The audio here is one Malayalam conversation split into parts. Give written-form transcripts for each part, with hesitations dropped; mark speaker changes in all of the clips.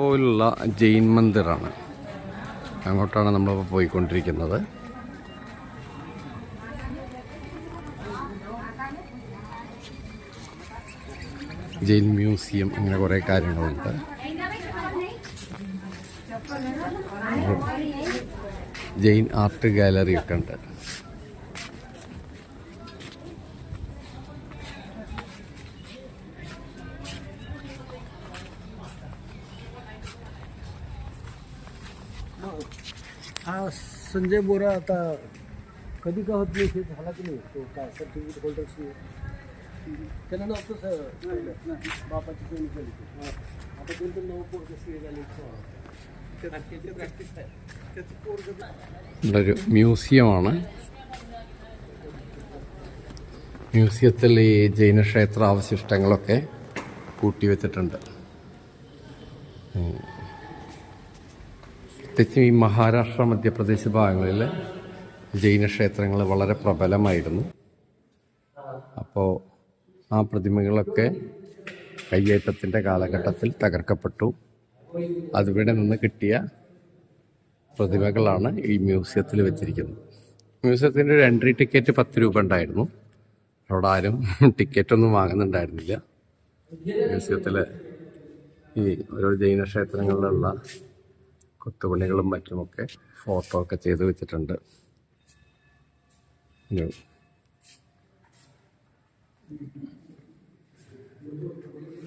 Speaker 1: പോലുള്ള ജെയിൻ മന്ദിറാണ്. അങ്ങോട്ടാണ് നമ്മളിപ്പോൾ പോയിക്കൊണ്ടിരിക്കുന്നത്. ജെയിൻ മ്യൂസിയം, അങ്ങനെ കുറേ കാര്യങ്ങളുണ്ട്. ജെയിൻ ആർട്ട് ഗാലറി ഒക്കെ ഉണ്ട്.
Speaker 2: हा संजय बोरा आता कधी का होत नाही, झाला की नाही तो काय सर्टिफिकेट होल्डरची त्याला नव्हतं बापाची ट्रेनिंग केली. आता कोणतं नवं पोर कसं झालं प्रॅक्टिस आहे त्याचं पोर.
Speaker 1: ഇതൊരു മ്യൂസിയമാണ്. മ്യൂസിയത്തിൽ ഈ ജൈനക്ഷേത്ര അവശിഷ്ടങ്ങളൊക്കെ കൂട്ടിവെച്ചിട്ടുണ്ട്. പ്രത്യേകിച്ചും ഈ മഹാരാഷ്ട്ര, മധ്യപ്രദേശ് ഭാഗങ്ങളിൽ ജൈനക്ഷേത്രങ്ങൾ വളരെ പ്രബലമായിരുന്നു. അപ്പോൾ ആ പ്രതിമകളൊക്കെ കയ്യേറ്റത്തിൻ്റെ കാലഘട്ടത്തിൽ തകർക്കപ്പെട്ടു. അതിവിടെ നിന്ന് കിട്ടിയ പ്രതിമകളാണ് ഈ മ്യൂസിയത്തിൽ വെച്ചിരിക്കുന്നത്. മ്യൂസിയത്തിൻ്റെ ഒരു എൻട്രി ടിക്കറ്റ് 10 രൂപ ഉണ്ടായിരുന്നു. അവിടെ ആരും ടിക്കറ്റൊന്നും വാങ്ങുന്നുണ്ടായിരുന്നില്ല. മ്യൂസിയത്തിൽ ഈ ഓരോ ജൈനക്ഷേത്രങ്ങളിലുള്ള കൊത്തുപണികളും മറ്റുമൊക്കെ ഫോട്ടോ ഒക്കെ ചെയ്ത് വെച്ചിട്ടുണ്ട്.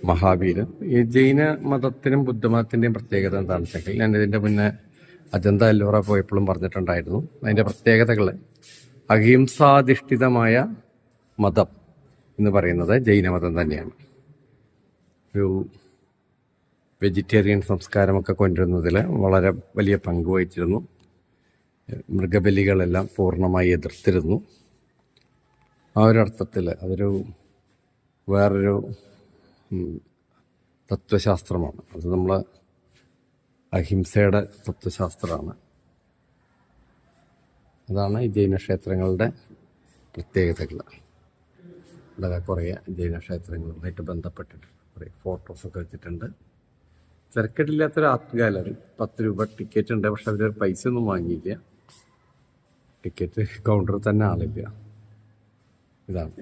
Speaker 1: മഹാവീരൻ. ഈ ജൈന മതത്തിനും ബുദ്ധമതത്തിൻ്റെയും പ്രത്യേകത എന്താണെന്ന് വെച്ചെങ്കിൽ, ഞാൻ ഇതിൻ്റെ മുന്നേ അജന്ത എല്ലോറ പോയപ്പോഴും പറഞ്ഞിട്ടുണ്ടായിരുന്നു. അതിൻ്റെ പ്രത്യേകതകൾ, അഹിംസാധിഷ്ഠിതമായ മതം എന്ന് പറയുന്നത് ജൈനമതം തന്നെയാണ്. ഒരു വെജിറ്റേറിയൻ സംസ്കാരമൊക്കെ കൊണ്ടുവരുന്നതിൽ വളരെ വലിയ പങ്ക് വഹിച്ചിരുന്നു. മൃഗബലികളെല്ലാം പൂർണ്ണമായി എതിർത്തിരുന്നു. ആ ഒരർത്ഥത്തിൽ അതൊരു വേറൊരു തത്വശാസ്ത്രമാണ്. അത് നമ്മൾ അഹിംസയുടെ തത്വശാസ്ത്രമാണ്. അതാണ് ഈ ജൈനക്ഷേത്രങ്ങളുടെ പ്രത്യേകതകൾ. ഇവിടെ കുറേ ജൈനക്ഷേത്രങ്ങളുമായിട്ട് ബന്ധപ്പെട്ടിട്ട് കുറേ ഫോട്ടോസൊക്കെ വെച്ചിട്ടുണ്ട്. തിരക്കിട്ടില്ലാത്തൊരു ആർട്ട് ഗാലറി. 10 രൂപ ടിക്കറ്റ് ഉണ്ട്. പക്ഷെ അവർ പൈസ ഒന്നും വാങ്ങിയില്ല. ടിക്കറ്റ് കൗണ്ടറിൽ തന്നെ ആളില്ല. ഇതാണ്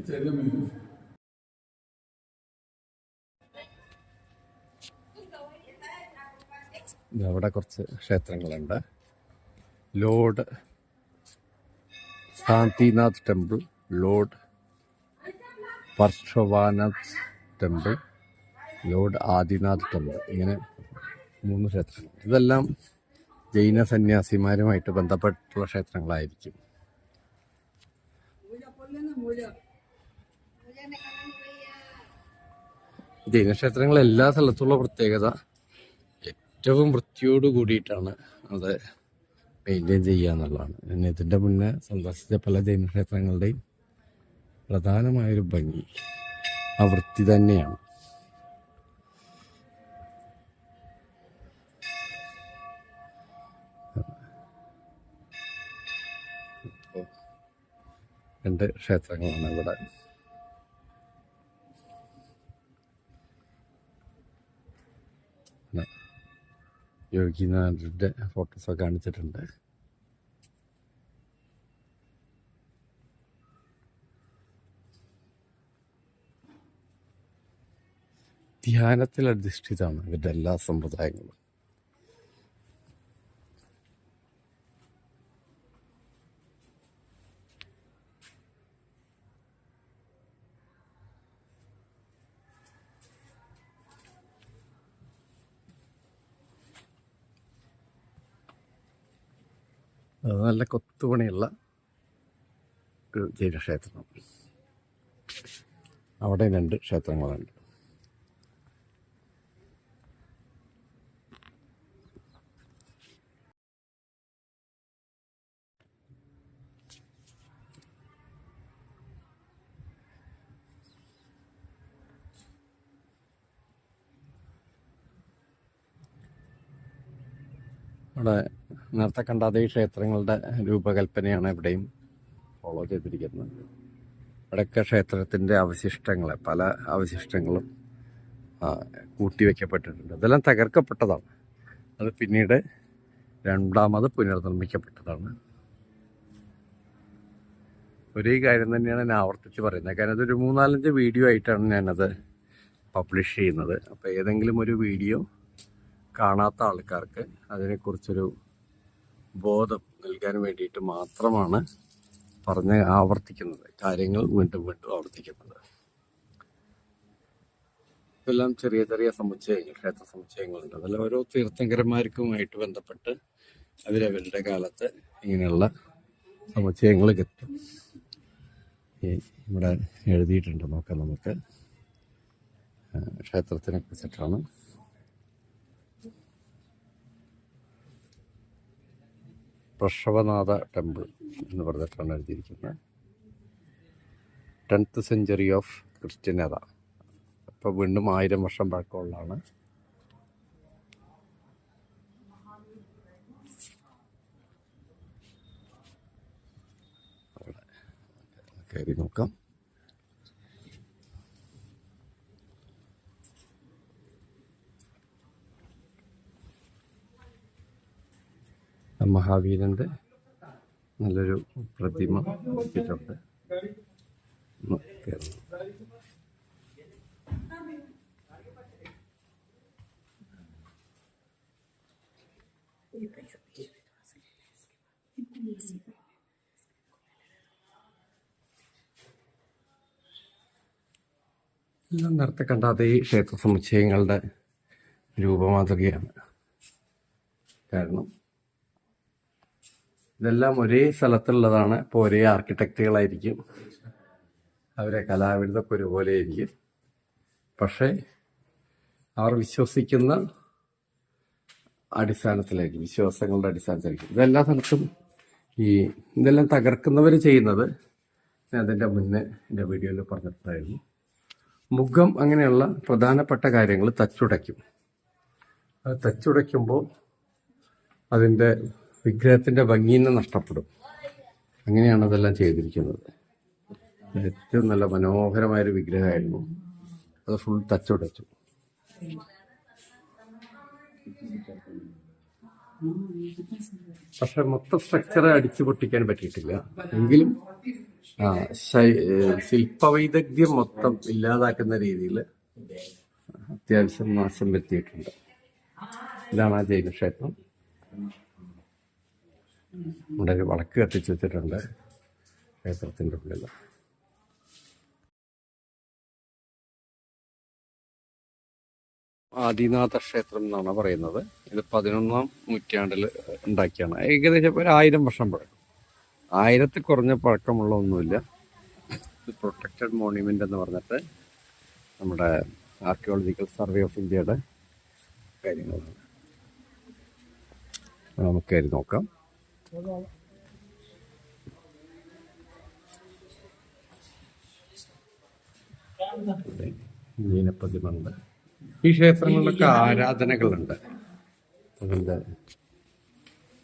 Speaker 1: അവിടെ കുറച്ച് ക്ഷേത്രങ്ങളുണ്ട്. Lord Shantinath temple, lord Parshwanath temple, lord Adinath temple, ഇങ്ങനെ 3 ക്ഷേത്രങ്ങൾ. ഇതെല്ലാം ജൈന സന്യാസിമാരുമായിട്ട് ബന്ധപ്പെട്ടുള്ള ക്ഷേത്രങ്ങളായിരിക്കും. ജൈനക്ഷേത്രങ്ങൾ എല്ലാ സ്ഥലത്തുള്ള പ്രത്യേകത ഏറ്റവും വൃത്തിയോട് കൂടിയിട്ടാണ് അത് മെയിൻറ്റെയിൻ ചെയ്യുക എന്നുള്ളതാണ്. ഞാൻ ഇതിൻ്റെ മുന്നേ സന്ദർശിച്ച പല ജൈനക്ഷേത്രങ്ങളുടെയും പ്രധാനമായൊരു ഭംഗി ആ വൃത്തി തന്നെയാണ്. രണ്ട് ക്ഷേത്രങ്ങളാണ് ഇവിടെ. യോഗിനാഥൻ്റെ ഫോട്ടോസൊക്കെ കാണിച്ചിട്ടുണ്ട്. ധ്യാനത്തിൽ അധിഷ്ഠിതമാണ് ഇവരുടെ എല്ലാ സമ്പ്രദായങ്ങളും. അത് നല്ല കൊത്തുപണിയുള്ള ഒരു ജൈനക്ഷേത്രം. അവിടെ 2 ക്ഷേത്രങ്ങളുണ്ട്. അവിടെ നേരത്തെ കണ്ട അതേ ക്ഷേത്രങ്ങളുടെ രൂപകൽപ്പനയാണ് ഇവിടെയും ഫോളോ ചെയ്തിരിക്കുന്നത്. ഇവിടെയൊക്കെ ക്ഷേത്രത്തിൻ്റെ അവശിഷ്ടങ്ങൾ, പല അവശിഷ്ടങ്ങളും കൂട്ടിവെക്കപ്പെട്ടിട്ടുണ്ട്. ഇതെല്ലാം തകർക്കപ്പെട്ടതാണ്. അത് പിന്നീട് രണ്ടാമത് പുനർനിർമ്മിക്കപ്പെട്ടതാണ്. ഒരേ കാര്യം തന്നെയാണ് ഞാൻ ആവർത്തിച്ച് പറയുന്നത്. കാരണം അതൊരു 3-4 വീഡിയോ ആയിട്ടാണ് ഞാനത് പബ്ലിഷ് ചെയ്യുന്നത്. അപ്പോൾ ഏതെങ്കിലും ഒരു വീഡിയോ കാണാത്ത ആൾക്കാർക്ക് അതിനെക്കുറിച്ചൊരു ബോധം നൽകാൻ വേണ്ടിയിട്ട് മാത്രമാണ് ആവർത്തിക്കുന്നത്. കാര്യങ്ങൾ വീണ്ടും വീണ്ടും ആവർത്തിക്കുന്നത്. ഇതെല്ലാം ചെറിയ ചെറിയ സമുച്ചയങ്ങൾ, ക്ഷേത്ര സമുച്ചയങ്ങളുണ്ട്. അതെല്ലാം ഓരോ തീർത്ഥങ്കരന്മാർക്കുമായിട്ട് ബന്ധപ്പെട്ട് അവരവരുടെ കാലത്ത് ഇങ്ങനെയുള്ള സമുച്ചയങ്ങൾ എത്തും. ഇവിടെ എഴുതിയിട്ടുണ്ട്, നോക്കാം നമുക്ക്. ക്ഷേത്രത്തിനെ കുറിച്ചിട്ടാണ്. പ്രഷവനാഥ ടെമ്പിൾ എന്ന് പറഞ്ഞിട്ടാണ് എഴുതിയിരിക്കുന്നത്. 10th century ഓഫ് ക്രിസ്ത്യൻ എറ. അപ്പോൾ വീണ്ടും 1000 വർഷം പഴക്കമുള്ളതാണ്. കയറി നോക്കാം. മഹാവീരൻ്റെ നല്ലൊരു പ്രതിമ വെച്ചിട്ടുണ്ട്. നേരത്തെ കണ്ട അതേ ക്ഷേത്ര സമുച്ചയങ്ങളുടെ രൂപമാതൃകയാണ്. കാരണം ഇതെല്ലാം ഒരേ സ്ഥലത്തുള്ളതാണ്. ഇപ്പോൾ ഒരേ ആർക്കിടെക്റ്റുകളായിരിക്കും, അവരെ കലാവിരുദ്ധമൊക്കെ ഒരുപോലെ ആയിരിക്കും. പക്ഷേ അവർ വിശ്വസിക്കുന്ന അടിസ്ഥാനത്തിലായിരിക്കും, വിശ്വാസങ്ങളുടെ അടിസ്ഥാനത്തിലായിരിക്കും. ഇതെല്ലാ സ്ഥലത്തും ഇതെല്ലാം തകർക്കുന്നവർ ചെയ്യുന്നത് ഞാൻ അതിൻ്റെ മുന്നേ എൻ്റെ വീഡിയോയിൽ പറഞ്ഞിട്ടുണ്ടായിരുന്നു. മുഖം അങ്ങനെയുള്ള പ്രധാനപ്പെട്ട കാര്യങ്ങൾ തച്ചുടയ്ക്കും. അത് തച്ചുടയ്ക്കുമ്പോൾ അതിൻ്റെ വിഗ്രഹത്തിൻ്റെ ഭംഗിന്ന് നഷ്ടപ്പെടും. അങ്ങനെയാണ് അതെല്ലാം ചെയ്തിരിക്കുന്നത്. ഏറ്റവും നല്ല മനോഹരമായൊരു വിഗ്രഹമായിരുന്നു. അത് ഫുൾ തച്ചുടച്ചു. പക്ഷെ മൊത്തം സ്ട്രക്ചർ അടിച്ചു പൊട്ടിക്കാൻ പറ്റിയിട്ടില്ല. എങ്കിലും ശില്പവൈദഗ്ധ്യം മൊത്തം ഇല്ലാതാക്കുന്ന രീതിയിൽ അത്യാവശ്യം നാശം വരുത്തിയിട്ടുണ്ട്. ഇതാണ് ആ ജൈന ക്ഷേത്രം. ഇവിടെ ഒരു വിളക്ക് കത്തിച്ച് വെച്ചിട്ടുണ്ട് ക്ഷേത്രത്തിൻ്റെ ഉള്ളിൽ. ആദിനാഥ ക്ഷേത്രം എന്നാണ് പറയുന്നത്. ഇത് 11ാം നൂറ്റാണ്ടിൽ ഉണ്ടാക്കിയാണ്. ഏകദേശം ഒരു 1000 വർഷം പഴക്കം. 1000 കുറഞ്ഞ പഴക്കമുള്ള ഒന്നുമില്ല. ഇത് പ്രൊട്ടക്റ്റഡ് മോണ്യുമെൻ്റ് എന്ന് പറഞ്ഞിട്ട് നമ്മുടെ ആർക്കിയോളജിക്കൽ സർവേ ഓഫ് ഇന്ത്യയുടെ കാര്യങ്ങളാണ്. നമുക്ക് കയറി നോക്കാം. മീനപ്പതിമുണ്ട്. ഈ ക്ഷേത്രങ്ങളിലൊക്കെ ആരാധനകളുണ്ട്. അതിൻ്റെ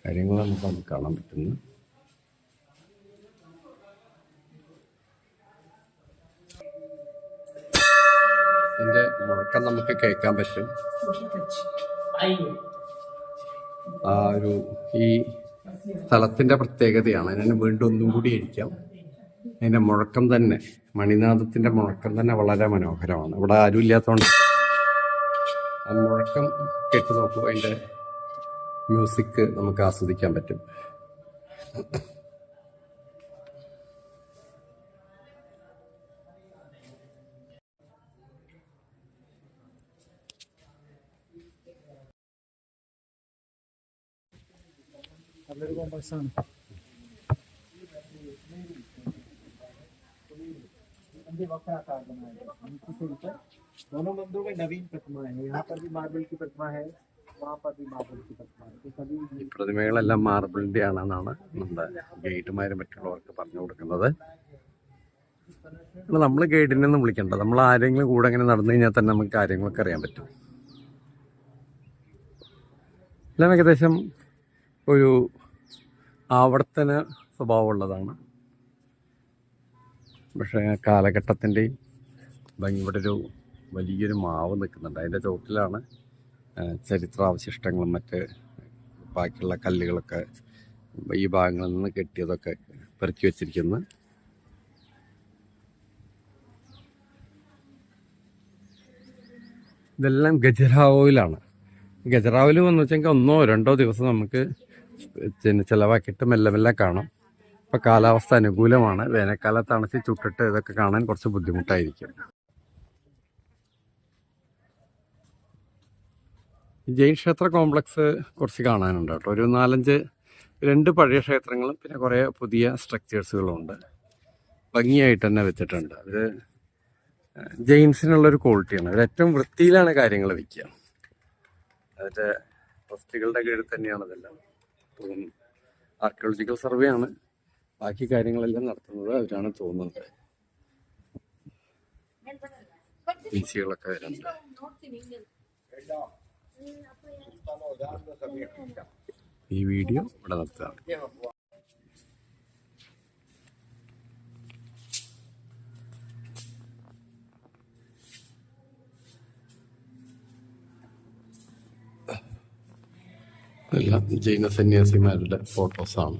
Speaker 1: കാര്യങ്ങൾ നമുക്ക് കാണാൻ പറ്റുന്നു. ഇതിൻ്റെ മുഴക്കം നമുക്ക് കേൾക്കാൻ പറ്റും. ആ ഒരു ഈ സ്ഥലത്തിൻ്റെ പ്രത്യേകതയാണ്. ഞാൻ വീണ്ടും ഒന്നും കൂടി ഇരിക്കാം. അതിൻ്റെ മുഴക്കം തന്നെ, മണിനാഥത്തിൻ്റെ മുഴക്കം തന്നെ വളരെ മനോഹരമാണ്. ഇവിടെ ആരും ഇല്ലാത്തതുകൊണ്ട് ആ മുഴക്കം കേട്ട് നോക്കൂ. അതിൻ്റെ മ്യൂസിക് നമുക്ക് ആസ്വദിക്കാൻ പറ്റും.
Speaker 2: दोनों मंदिरों में नवीन प्रतिमा है. यहाँ पर भी मार्बल की प्रतिमा है, वहाँ पर भी मार्बल की प्रतिमा है. तो सभी
Speaker 1: ഈ പ്രതിമകളെല്ലാം മാർബിളിൻ്റെ ആണെന്നാണ് നമ്മുടെ ഗൈഡുമാരും മറ്റുള്ളവർക്ക് പറഞ്ഞു കൊടുക്കുന്നത്. നമ്മൾ ഗൈഡിനെ ഒന്നും വിളിക്കണ്ട. നമ്മൾ ആരെങ്കിലും കൂടെ അങ്ങനെ നടന്നു കഴിഞ്ഞാൽ തന്നെ നമുക്ക് കാര്യങ്ങളൊക്കെ അറിയാൻ പറ്റും. എല്ലാം ഏകദേശം ഒരു ആവർത്തന സ്വഭാവമുള്ളതാണ്. പക്ഷേ കാലഘട്ടത്തിൻ്റെയും ഭംഗി ഇവിടെ ഒരു വലിയൊരു മാവ് നിൽക്കുന്നുണ്ട്. അതിൻ്റെ ചോട്ടിലാണ് ചരിത്രാവശിഷ്ടങ്ങളും മറ്റ് ബാക്കിയുള്ള കല്ലുകളൊക്കെ ഈ ഭാഗങ്ങളിൽ നിന്ന് കെട്ടിയതൊക്കെ പെറുക്കി വെച്ചിരിക്കുന്നത്. ഇതെല്ലാം ഗജറാവോയിലാണ്. ഗജറാവിൽ വന്നു വെച്ചെങ്കിൽ 1 or 2 ദിവസം നമുക്ക് ചിലവാക്കിയിട്ട് മെല്ലെ മെല്ലെ കാണാം. ഇപ്പം കാലാവസ്ഥ അനുകൂലമാണ്. വേനൽക്കാലത്ത് അണച്ച് ചുട്ടിട്ട് ഇതൊക്കെ കാണാൻ കുറച്ച് ബുദ്ധിമുട്ടായിരിക്കും. ജെയിൻ ക്ഷേത്ര കോംപ്ലക്സ് കുറച്ച് കാണാനുണ്ട് കേട്ടോ. ഒരു 2 പഴയ ക്ഷേത്രങ്ങളും പിന്നെ കുറേ പുതിയ സ്ട്രക്ചേഴ്സുകളും ഉണ്ട്. ഭംഗിയായിട്ട് തന്നെ വെച്ചിട്ടുണ്ട്. അത് ജെയിൻസിനുള്ളൊരു ക്വാളിറ്റിയാണ്. അവർ ഏറ്റവും വൃത്തിയിലാണ് കാര്യങ്ങൾ വയ്ക്കുക. അതിൻ്റെ ട്രസ്റ്റുകളുടെ കീഴിൽ തന്നെയാണ് ഇതെല്ലാം. ആർക്കിയോളജിക്കൽ സർവേ ആണ് ബാക്കി കാര്യങ്ങളെല്ലാം നടത്തുന്നത്. അവരാണ് തോന്നുന്നത്. ഈസികളൊക്കെ വരുന്നുണ്ട്. ഈ വീഡിയോ ഇവിടെ നിർത്തുകയാണ്. എല്ലാം ജൈന സന്യാസിമാരുടെ ഫോട്ടോസാണ്.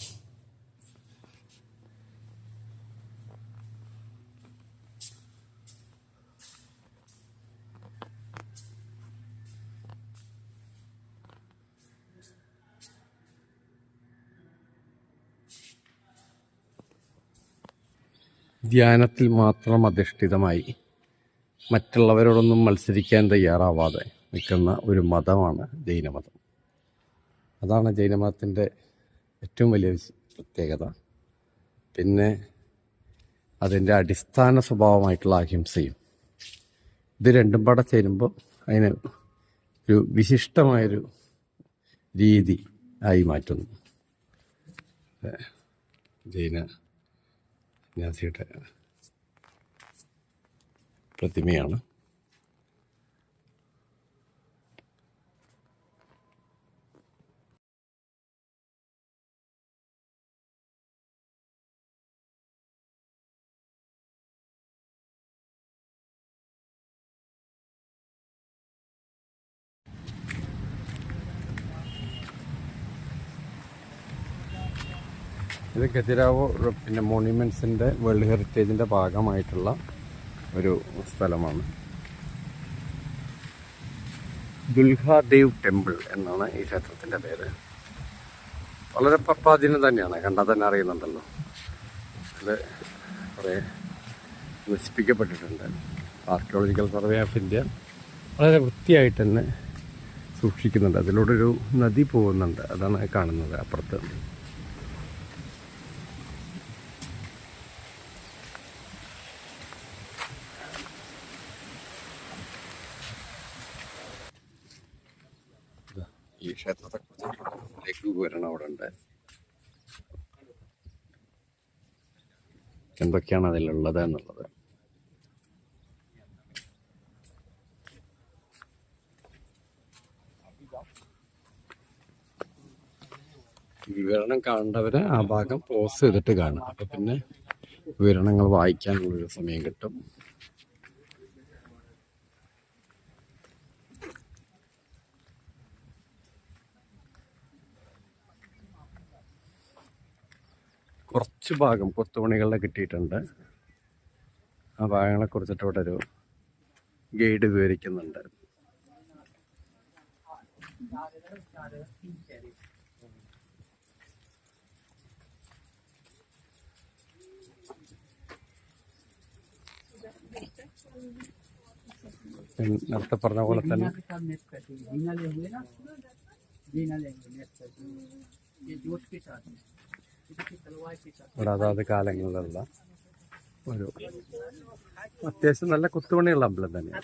Speaker 1: ധ്യാനത്തിൽ മാത്രം അധിഷ്ഠിതമായി മറ്റുള്ളവരോടൊന്നും മത്സരിക്കാൻ തയ്യാറാവാതെ നിൽക്കുന്ന ഒരു മതമാണ് ജൈനമതം. അതാണ് ജൈനമതത്തിൻ്റെ ഏറ്റവും വലിയ പ്രത്യേകത. പിന്നെ അതിൻ്റെ അടിസ്ഥാന സ്വഭാവമായിട്ടുള്ള അഹിംസയും. ഇത് രണ്ടും പാടെ ചേരുമ്പോൾ അതിന് ഒരു വിശിഷ്ടമായൊരു രീതി ആയി മാറ്റുന്നു. ജൈന സന്യാസിയുടെ പ്രതിമയാണ്. ഇത് ഖജുരാഹോ പിന്നെ മോണ്യുമെൻറ്റ്സിൻ്റെ വേൾഡ് ഹെറിറ്റേജിൻ്റെ ഭാഗമായിട്ടുള്ള ഒരു സ്ഥലമാണ്. ദുൽഹാദേവ് ടെമ്പിൾ എന്നാണ് ഈ ക്ഷേത്രത്തിൻ്റെ പേര്. വളരെ പ്രാചീനം തന്നെയാണ്. കണ്ടാൽ തന്നെ അറിയുന്നുണ്ടല്ലോ. ഇത് കുറേ നശിപ്പിക്കപ്പെട്ടിട്ടുണ്ട്. ആർക്കിയോളജിക്കൽ സർവേ ഓഫ് ഇന്ത്യ വളരെ വൃത്തിയായിട്ട് തന്നെ സൂക്ഷിക്കുന്നുണ്ട്. അതിലൂടെ ഒരു നദി പോകുന്നുണ്ട്. അതാണ് കാണുന്നത് അപ്പുറത്ത്. ഈ ക്ഷേത്രത്തെക്കുറിച്ച് വിവരണം അവിടെ ഉണ്ട്. എന്തൊക്കെയാണ് അതിലുള്ളത് എന്നുള്ളത്. വിവരണം കാണേണ്ടവര് ആ ഭാഗം പോസ് ചെയ്തിട്ട് കാണും. അപ്പൊ പിന്നെ വിവരണങ്ങൾ വായിക്കാനുള്ളൊരു സമയം കിട്ടും. കുറച്ച് ഭാഗം കൊത്തുപണികളുടെ കിട്ടിയിട്ടുണ്ട്. ആ ഭാഗങ്ങളെ കുറിച്ചിട്ട് ഇവിടെ ഒരു ഗൈഡ് വിവരിക്കുന്നുണ്ട്. നേരത്തെ പറഞ്ഞ പോലെ തന്നെ ഇവിടെ അതാത് കാലങ്ങളിലുള്ള ഒരു അത്യാവശ്യം നല്ല കുത്തുപണിയുള്ള അമ്പലം തന്നെയാണ്.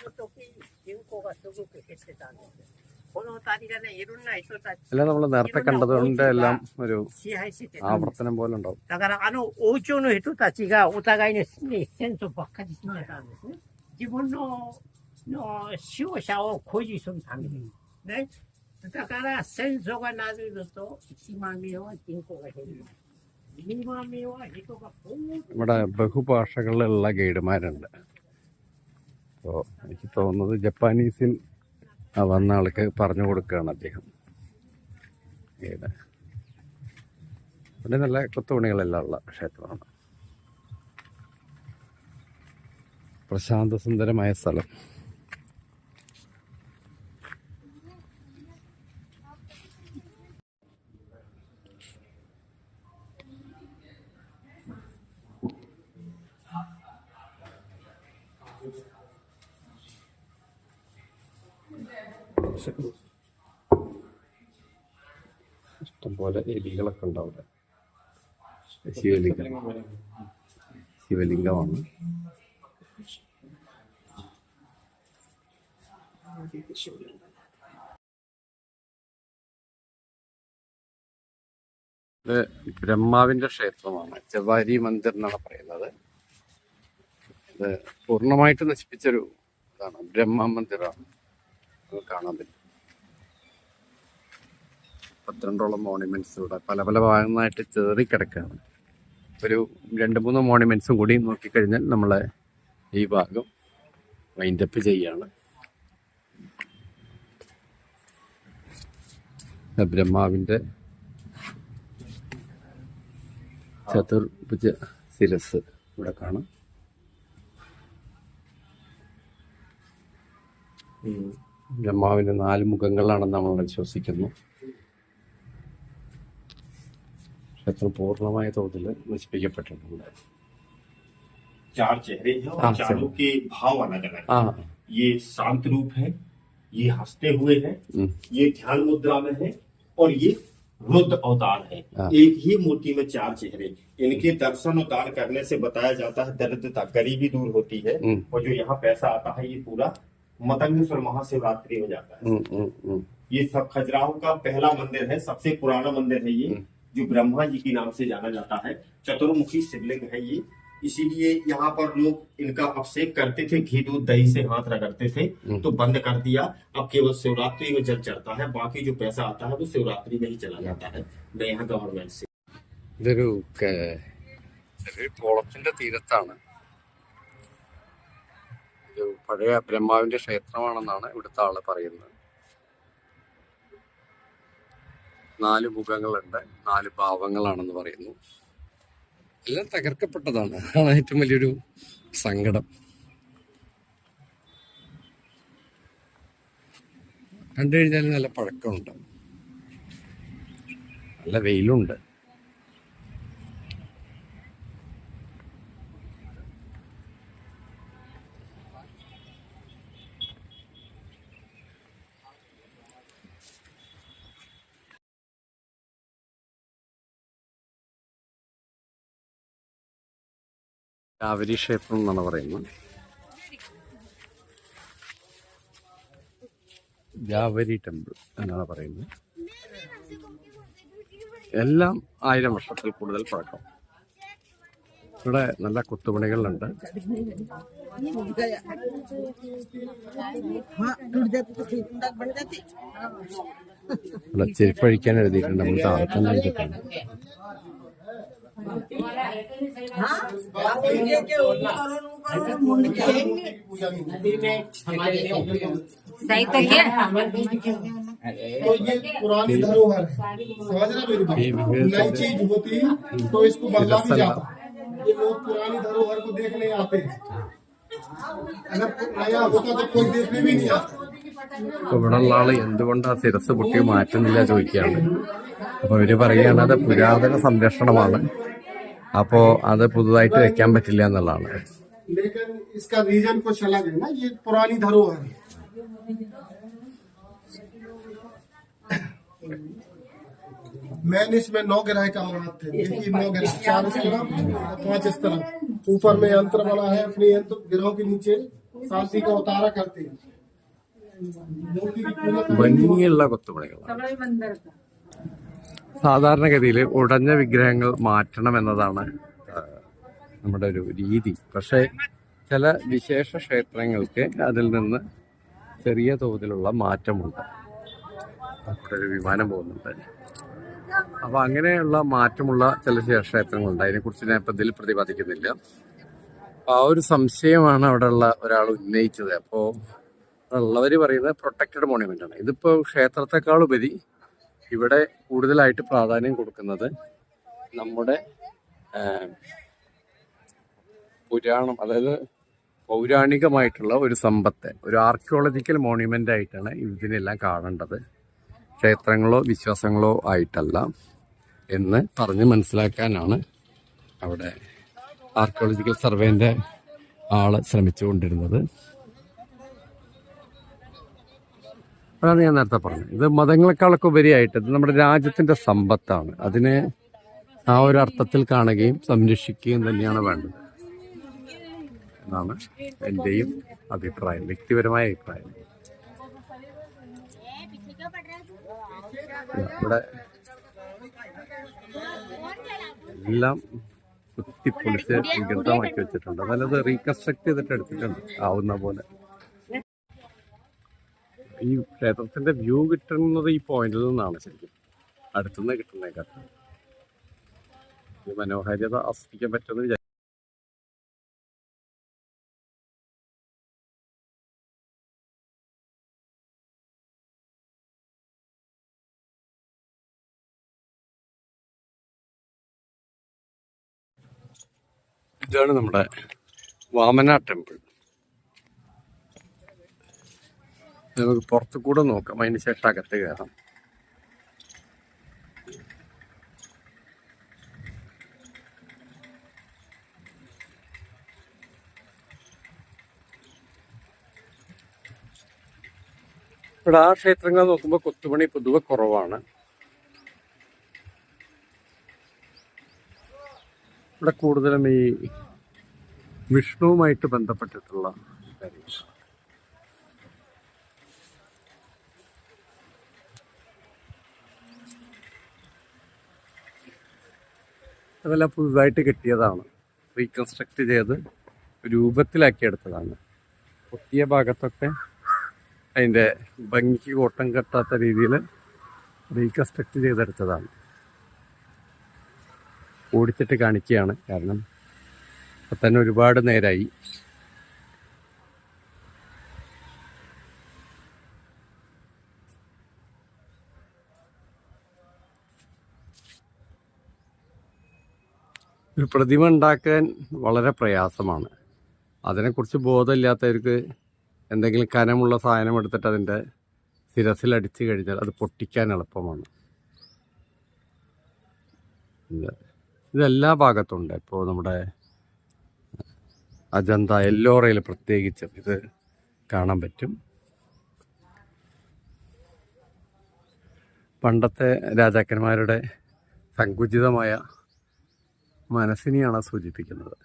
Speaker 1: എല്ലാം നമ്മൾ നേരത്തെ കണ്ടതുകൊണ്ട് എല്ലാം ഒരു ആവർത്തനം പോലെ ഉണ്ടാവും. ഇവിടെ ബഹുഭാഷകളിലുള്ള ഗൈഡുമാരുണ്ട്. അപ്പോൾ എനിക്ക് തോന്നുന്നത് ജപ്പാനീസിൽ വന്ന ആൾക്ക് പറഞ്ഞു കൊടുക്കുകയാണ് അദ്ദേഹം. ഏത് ഇവിടെ നല്ല കൊത്തുപണികളെല്ലാം ഉള്ള ക്ഷേത്രമാണ്. പ്രശാന്തസുന്ദരമായ സ്ഥലം. ഇഷ്ടംപോലെ എലികളൊക്കെ ഉണ്ടാവും. ശിവലിംഗമാണ്. ഇത് ബ്രഹ്മാവിന്റെ ക്ഷേത്രമാണ്. ജവാരി മന്ദിർ എന്നാണ് പറയുന്നത്. ഇത് പൂർണ്ണമായിട്ട് നശിപ്പിച്ചൊരു ഇതാണ്. ബ്രഹ്മ മന്ദിറാണ് കാണാൻ പറ്റും. 12ഓളം മോണുമെന്റ്സ് ഇവിടെ പല പല ഭാഗങ്ങളായിട്ട് ചേറിക്കിടക്കുകയാണ്. ഒരു 2-3 മോണുമെന്റ്സും കൂടി നോക്കിക്കഴിഞ്ഞാൽ നമ്മളെ ഈ ഭാഗം വൈൻഡപ്പ് ചെയ്യാണ്. ബ്രഹ്മാവിൻ്റെ ചതുർഭുജ ശിരസ് ഇവിടെ കാണാം. ബ്രഹ്മാവിൻ്റെ 4 മുഖങ്ങളാണെന്ന് നമ്മൾ വിശ്വസിക്കുന്നു. ക്ഷേത്രം പൂർണ്ണമായ തോതിൽ നശിപ്പിക്കപ്പെട്ടിട്ടുണ്ട്.
Speaker 3: 4 चेहरे हैं और चारों के भाव अलग अलग हैं। ये शांत रूप है, ये हंसते हुए है, ये ध्यान मुद्रा में है और ये रुद्र अवतार है। एक ही मूर्ति में 4 चेहरे। इनके दर्शन और दान करने से बताया जाता है दरिद्रता गरीबी दूर होती है और जो यहाँ पैसा आता है ये पूरा मतंगेश्वर महाशिवरात्रि हो जाता है। ये सब खजुराहो का पहला मंदिर है, सबसे पुराना मंदिर है ये, जो ब्रह्मा जी के नाम से जाना जाता है। चतुर्मुखी शिवलिंग है ये, इसीलिए यहाँ पर लोग इनका अभिषेक करते थे, घी दूध दही से हाथ रगड़ते थे, तो बंद कर दिया। अब केवल शिवरात्रि में जल चढ़ता है, बाकी जो पैसा आता है वो शिवरात्रि में ही चला जाता है यहाँ गवर्नमेंट से।
Speaker 1: ഇതൊരു കുളത്തിന്റെ തീരത്താണ്. ഇത് പഴയ ബ്രഹ്മാവിന്റെ ക്ഷേത്രമാണെന്നാണ് ഇവിടുത്തെ ആള് പറയുന്നത്. 4 മുഖങ്ങളുണ്ട്, 4 ഭാവങ്ങളാണെന്ന് പറയുന്നു. എല്ലാം തകർക്കപ്പെട്ടതാണ്. അതാണ് ഏറ്റവും വലിയൊരു സങ്കടം. കണ്ടു കഴിഞ്ഞാൽ നല്ല പഴക്കമുണ്ട്, നല്ല വെയിലുണ്ട്. ജാവരി ക്ഷേത്രം എന്നാണ് പറയുന്നത്. ജാവരി ടെമ്പിൾ എന്നാണ് പറയുന്നത്. എല്ലാം 1000 വർഷത്തിൽ കൂടുതൽ പഴക്കം. ഇവിടെ നല്ല കൊത്തുപണികളുണ്ട്. ഇവിടെ ചെരുപ്പഴിക്കാൻ എഴുതിയിട്ടുണ്ട്. നമ്മൾ താഴെ തന്നെ എഴുതിയിട്ടുണ്ട്.
Speaker 4: तो ये पुरानी धरोहर है, समझ रहे मेरी बात। नई चीज होती तो इसको बदला भी जाता। ये लोग पुरानी धरोहर को देखने आते हैं, अगर नया होता तो कोई देखने भी नहीं आता।
Speaker 1: ഇവിടെയുള്ള ആള് എന്തുകൊണ്ട് ആ ശിരസ് പൊട്ടി മാറ്റുന്നില്ല ചോദിക്കുകയാണ്. അപ്പൊ ഇവര് പറയുകയാണ് അത് പുരാതന സംരക്ഷണമാണ്, അപ്പോ അത് പുതുതായിട്ട് വെക്കാൻ പറ്റില്ല എന്നുള്ളതാണ്.
Speaker 4: लेकिन इसका रीजन कुछ अलग है ना, ये पुरानी धरोहर है। मैंने इसमें 9 ग्रह का अवराध थे। देखिए 9 ग्रह, 4 इस तरफ 5 इस तरफ, ऊपर में यंत्र बना है। अपने यंत्र ग्रहों के नीचे शांति का उतारा करते हैं।
Speaker 1: ഭംഗിയുള്ള കൊത്തുപണികളാണ്. സാധാരണഗതിയിൽ ഉടഞ്ഞ വിഗ്രഹങ്ങൾ മാറ്റണം എന്നതാണ് നമ്മുടെ ഒരു രീതി. പക്ഷേ ചില വിശേഷ ക്ഷേത്രങ്ങൾക്ക് അതിൽ നിന്ന് ചെറിയ തോതിലുള്ള മാറ്റമുണ്ട്. അവിടെ ഒരു വിമാനം പോകുന്നുണ്ട്. അപ്പോൾ അങ്ങനെയുള്ള മാറ്റമുള്ള ചില ക്ഷേത്രങ്ങളുണ്ട്. അതിനെക്കുറിച്ച് ഞാൻ ഇപ്പം ഇതിൽ പ്രതിപാദിക്കുന്നില്ല. ആ ഒരു സംശയമാണ് അവിടെ ഉള്ള ഒരാൾ ഉന്നയിച്ചത്. അപ്പോൾ ഉള്ളവർ പറയുന്നത് പ്രൊട്ടക്റ്റഡ് മോണ്യുമെന്റ് ആണ്. ഇതിപ്പോൾ ക്ഷേത്രത്തെക്കാളുപരി ഇവിടെ കൂടുതലായിട്ട് പ്രാധാന്യം കൊടുക്കുന്നത് നമ്മുടെ പുരാണം, അതായത് പൗരാണികമായിട്ടുള്ള ഒരു സമ്പത്ത്, ഒരു ആർക്കിയോളജിക്കൽ മോണ്യുമെന്റ് ആയിട്ടാണ് ഇതിനെല്ലാം കാണേണ്ടത്. ക്ഷേത്രങ്ങളോ വിശ്വാസങ്ങളോ ആയിട്ടല്ല എന്ന് പറഞ്ഞ് മനസ്സിലാക്കാനാണ് അവിടെ ആർക്കിയോളജിക്കൽ സർവേന്റെ ആള് ശ്രമിച്ചുകൊണ്ടിരുന്നത്. അതാണ് ഞാൻ നേരത്തെ പറഞ്ഞത്. ഇത് മതങ്ങളെക്കാളൊക്കെ ഉപരിയായിട്ട് ഇത് നമ്മുടെ രാജ്യത്തിന്റെ സമ്പത്താണ്. അതിനെ ആ ഒരു അർത്ഥത്തിൽ കാണുകയും സംരക്ഷിക്കുകയും തന്നെയാണ് വേണ്ടത് എന്നാണ് എൻ്റെയും അഭിപ്രായം, വ്യക്തിപരമായ അഭിപ്രായം. ഇവിടെ എല്ലാം കുത്തിപ്പൊളിച്ച് വികൃതമാക്കി വെച്ചിട്ടുണ്ട്. നല്ലത് റീകൺസ്ട്രക്ട് ചെയ്തിട്ട് എടുത്തിട്ടുണ്ട് ആവുന്ന പോലെ. ഈ ക്ഷേത്രത്തിന്റെ വ്യൂ കിട്ടുന്നത് ഈ പോയിന്റിൽ നിന്നാണ്. ശരിക്കും അടുത്തുനിന്ന് കിട്ടുന്നേക്കാട്ടും ഈ മനോഹാരിത ആസ്വദിക്കാൻ പറ്റുമെന്ന് വിചാരിച്ചു. ഇതാണ് നമ്മുടെ വാമന ടെമ്പിൾ. നമുക്ക് പുറത്തു കൂടെ നോക്കാം, അതിന് ശേഷം അകത്ത് കയറാം. ഇവിടെ ആ ക്ഷേത്രങ്ങൾ നോക്കുമ്പോൾ കൊത്തുപണി പൊതുവെ കുറവാണ്. ഇവിടെ കൂടുതലും ഈ വിഷ്ണുവുമായിട്ട് ബന്ധപ്പെട്ടിട്ടുള്ള കാര്യങ്ങൾ. അതെല്ലാം പുതുതായിട്ട് കെട്ടിയതാണ്, റീകൺസ്ട്രക്ട് ചെയ്ത് രൂപത്തിലാക്കിയെടുത്തതാണ്. പൊട്ടിയ ഭാഗത്തൊക്കെ അതിൻ്റെ ഭംഗിക്ക് കോട്ടം കെട്ടാത്ത രീതിയിൽ റീകൺസ്ട്രക്ട് ചെയ്തെടുത്തതാണ്. ഓടിച്ചിട്ട് കാണിക്കുകയാണ്, കാരണം ഇപ്പം തന്നെ ഒരുപാട് നേരമായി. ഒരു പ്രതിമ ഉണ്ടാക്കാൻ വളരെ പ്രയാസമാണ്. അതിനെക്കുറിച്ച് ബോധമില്ലാത്തവർക്ക് എന്തെങ്കിലും കനമുള്ള സാധനം എടുത്തിട്ട് അതിൻ്റെ ശിരസിലടിച്ചു കഴിഞ്ഞാൽ അത് പൊട്ടിക്കാൻ എളുപ്പമാണ്. ഇതെല്ലാ ഭാഗത്തുണ്ട്. ഇപ്പോൾ നമ്മുടെ അജന്ത, എല്ലോറയിൽ പ്രത്യേകിച്ചും ഇത് കാണാൻ പറ്റും. പണ്ടത്തെ രാജാക്കന്മാരുടെ സങ്കുചിതമായ മനസ്സിനെയാണ് സൂചിപ്പിക്കുന്നത്.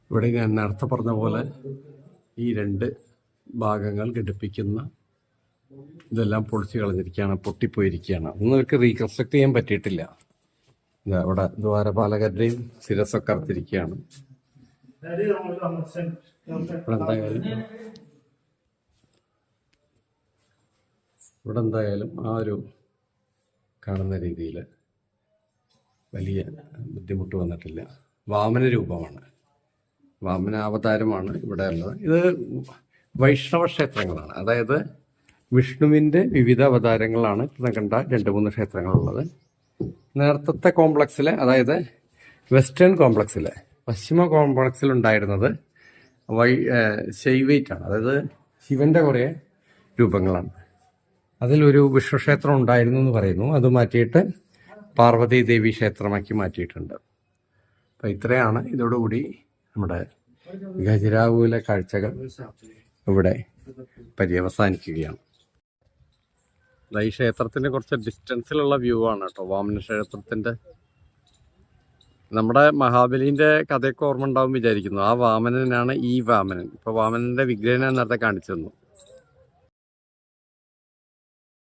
Speaker 1: ഇവിടെ ഞാൻ നേരത്തെ പറഞ്ഞ പോലെ ഈ രണ്ട് ഭാഗങ്ങൾ ഘടിപ്പിക്കുന്ന ഇതെല്ലാം പൊളിച്ചു കളഞ്ഞിരിക്കുകയാണ്, പൊട്ടിപ്പോയിരിക്കുകയാണ്. ഒന്നും അവർക്ക് റീകൺസ്ട്രക്ട് ചെയ്യാൻ പറ്റിയിട്ടില്ല. അവിടെ ദ്വാരപാലകരുടെയും ശിരസൊക്കെ അറുത്തിരിക്കുകയാണ്. ഇവിടെ എന്തായാലും ആ ഒരു കാണുന്ന രീതിയിൽ വലിയ ബുദ്ധിമുട്ട് വന്നിട്ടില്ല. വാമന രൂപമാണ്, വാമന അവതാരമാണ് ഇവിടെ ഉള്ളത്. ഇത് വൈഷ്ണവ ക്ഷേത്രങ്ങളാണ്, അതായത് വിഷ്ണുവിൻ്റെ വിവിധ അവതാരങ്ങളാണ് കണ്ട 2-3 ക്ഷേത്രങ്ങളുള്ളത്. നേരത്തെ കോംപ്ലക്സിലെ, അതായത് വെസ്റ്റേൺ കോംപ്ലക്സിലെ, പശ്ചിമ കോംപ്ലക്സിൽ ഉണ്ടായിരുന്നത് ശൈവൈറ്റാണ്, അതായത് ശിവന്റെ കുറേ രൂപങ്ങളാണ്. അതിലൊരു വിഷ്ണുക്ഷേത്രം ഉണ്ടായിരുന്നു എന്ന് പറയുന്നു. അത് മാറ്റിയിട്ട് പാർവതി ദേവി ക്ഷേത്രമാക്കി മാറ്റിയിട്ടുണ്ട്. അപ്പം ഇത്രയാണ്. ഇതോടുകൂടി നമ്മുടെ ഖജുരാഹോയിലെ കാഴ്ചകൾ ഇവിടെ പര്യവസാനിക്കുകയാണ്. ഈ ക്ഷേത്രത്തിന്റെ കുറച്ച് ഡിസ്റ്റൻസിലുള്ള വ്യൂ ആണ് കേട്ടോ വാമന ക്ഷേത്രത്തിന്റെ. നമ്മുടെ മഹാബലിന്റെ കഥയൊക്കെ ഓർമ്മ ഉണ്ടാവും വിചാരിക്കുന്നു. ആ വാമനനാണ് ഈ വാമനൻ. ഇപ്പൊ വാമനന്റെ വിഗ്രഹം നേരത്തെ കാണിച്ചു തന്നു.